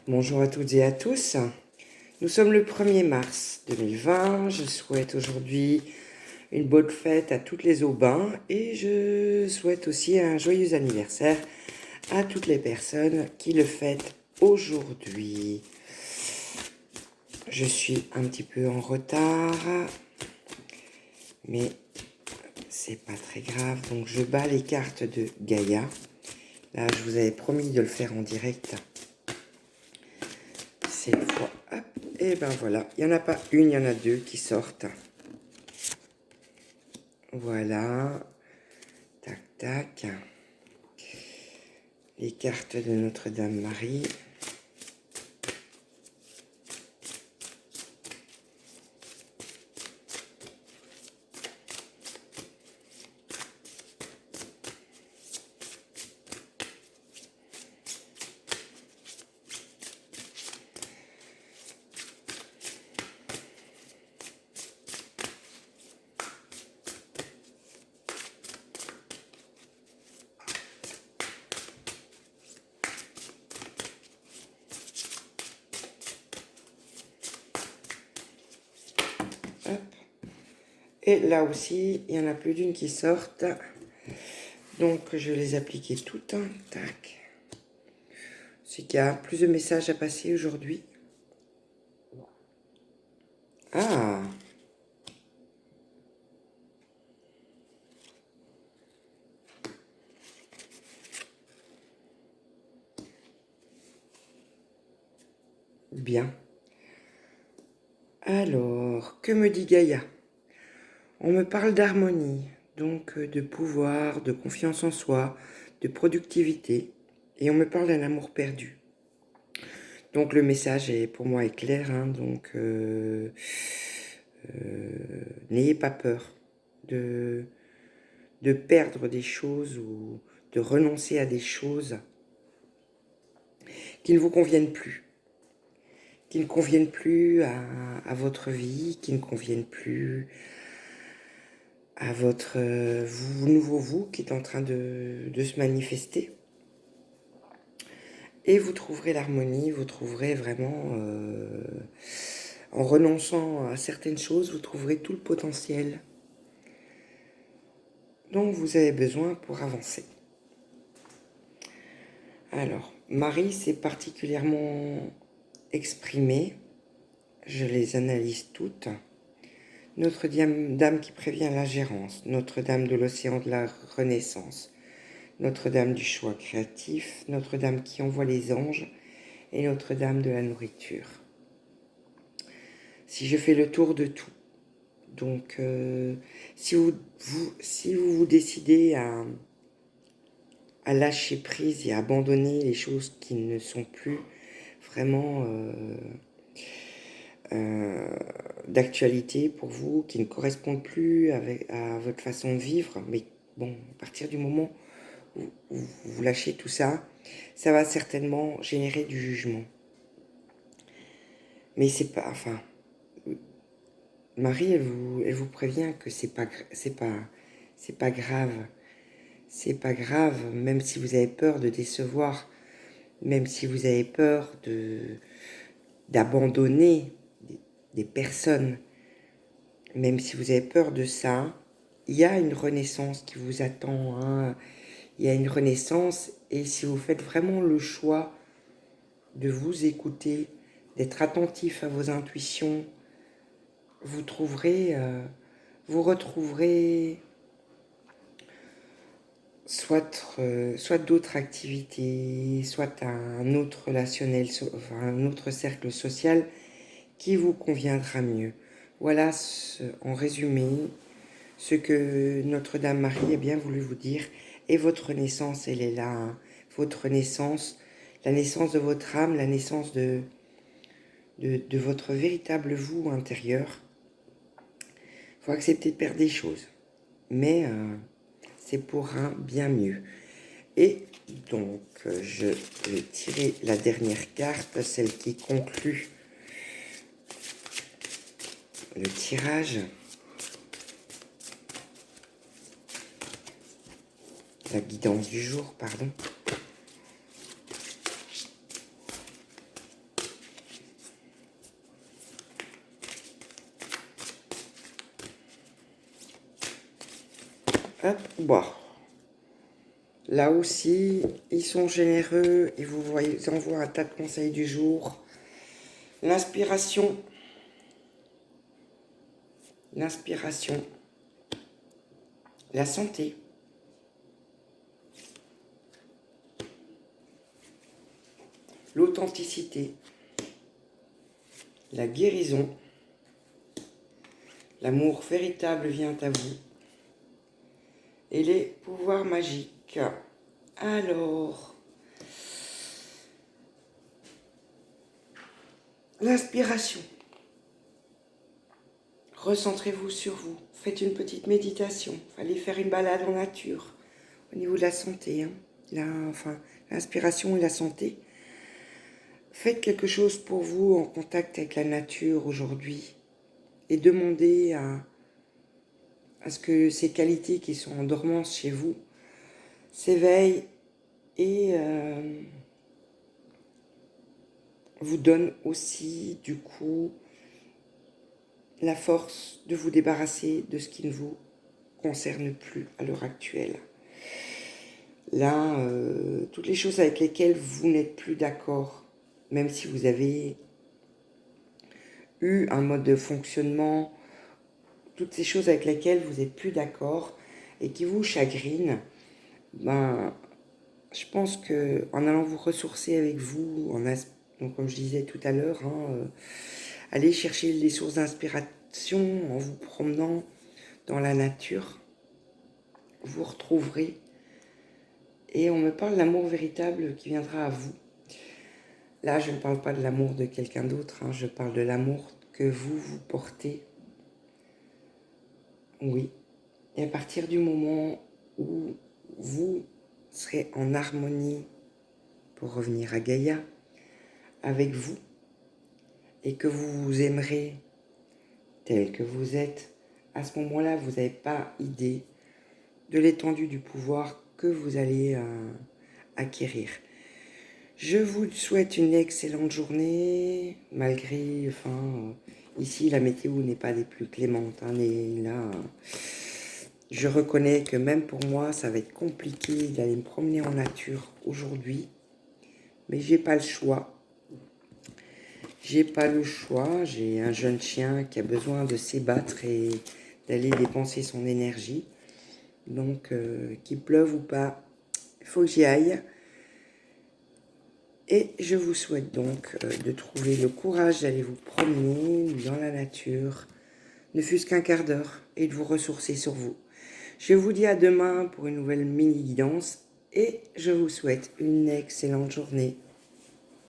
Bonjour à toutes et à tous. Nous sommes le 1er mars 2020. Je souhaite aujourd'hui une bonne fête à toutes les Aubins et je souhaite aussi un joyeux anniversaire à toutes les personnes qui le fêtent aujourd'hui. Je suis un petit peu en retard, mais c'est pas très grave. Donc je bats les cartes de Gaïa. Là, je vous avais promis de le faire en direct. Cette fois, hop, et ben voilà, il n'y en a pas une, il y en a deux qui sortent. Voilà, tac, tac. Les cartes de Notre-Dame-Marie. Hop. Et là aussi, il y en a plus d'une qui sortent. Donc, je vais les appliquer toutes. Tac. C'est qu'il y a plus de messages à passer aujourd'hui. Ah! Bien. Alors, que me dit Gaïa? On me parle d'harmonie, donc de pouvoir, de confiance en soi, de productivité. Et on me parle d'un amour perdu. Donc le message est pour moi est clair, hein, donc n'ayez pas peur de perdre des choses ou de renoncer à des choses qui ne vous conviennent plus, qui ne conviennent plus à votre vie, qui ne conviennent plus à votre nouveau vous qui est en train de se manifester. Et vous trouverez l'harmonie, vous trouverez vraiment, en renonçant à certaines choses, vous trouverez tout le potentiel dont vous avez besoin pour avancer. Alors, Marie s'est particulièrement exprimée, je les analyse toutes. Notre-Dame qui prévient la gérance, Notre-Dame de l'océan de la Renaissance, Notre-Dame du choix créatif, Notre-Dame qui envoie les anges et Notre-Dame de la nourriture. Si je fais le tour de tout, donc si vous décidez à lâcher prise et à abandonner les choses qui ne sont plus vraiment d'actualité pour vous, qui ne correspondent plus à votre façon de vivre, mais bon, à partir du moment où vous lâchez tout ça, ça va certainement générer du jugement. Mais c'est pas, enfin, Marie, elle vous prévient que c'est pas grave. C'est pas grave, même si vous avez peur de décevoir, même si vous avez peur d'abandonner des personnes, même si vous avez peur de ça, il y a une renaissance qui vous attend, hein. Il y a une renaissance, et si vous faites vraiment le choix de vous écouter, d'être attentif à vos intuitions, vous retrouverez soit d'autres activités, soit un autre relationnel, enfin un autre cercle social qui vous conviendra mieux. Voilà en résumé ce que Notre-Dame Marie a bien voulu vous dire. Et votre naissance, elle est là, hein. Votre naissance, la naissance de votre âme, la naissance de votre véritable vous intérieur. Il faut accepter de perdre des choses, mais c'est pour un bien mieux. Et donc, je vais tirer la dernière carte, celle qui conclut le tirage. La guidance du jour, pardon. Hop, bon. Là aussi, ils sont généreux et vous voyez, ils envoient un tas de conseils du jour. L'inspiration. L'inspiration. La santé. L'authenticité. La guérison. L'amour véritable vient à vous. Et les pouvoirs magiques. Alors, l'inspiration. Recentrez-vous sur vous. Faites une petite méditation. Allez faire une balade en nature. Au niveau de la santé, hein. L'inspiration et la santé. Faites quelque chose pour vous en contact avec la nature aujourd'hui. Et demandez à ce que ces qualités qui sont en dormance chez vous s'éveillent et vous donnent aussi du coup la force de vous débarrasser de ce qui ne vous concerne plus à l'heure actuelle. Là, toutes les choses avec lesquelles vous n'êtes plus d'accord, même si vous avez eu un mode de fonctionnement, toutes ces choses avec lesquelles vous n'êtes plus d'accord et qui vous chagrinent, ben, je pense que en allant vous ressourcer avec vous, donc comme je disais tout à l'heure, allez chercher les sources d'inspiration en vous promenant dans la nature, vous retrouverez. Et on me parle de l'amour véritable qui viendra à vous. Là, je ne parle pas de l'amour de quelqu'un d'autre, je parle de l'amour que vous portez. Oui. Et à partir du moment où vous serez en harmonie, pour revenir à Gaïa, avec vous, et que vous vous aimerez tel que vous êtes, à ce moment-là, vous n'avez pas idée de l'étendue du pouvoir que vous allez acquérir. Je vous souhaite une excellente journée, malgré, ici la météo n'est pas des plus clémentes, et là, je reconnais que même pour moi, ça va être compliqué d'aller me promener en nature aujourd'hui, mais j'ai pas le choix. J'ai un jeune chien qui a besoin de s'ébattre et d'aller dépenser son énergie. Donc, qu'il pleuve ou pas, il faut que j'y aille. Et je vous souhaite donc de trouver le courage d'aller vous promener dans la nature, ne fût-ce qu'un quart d'heure, et de vous ressourcer sur vous. Je vous dis à demain pour une nouvelle mini-guidance et je vous souhaite une excellente journée.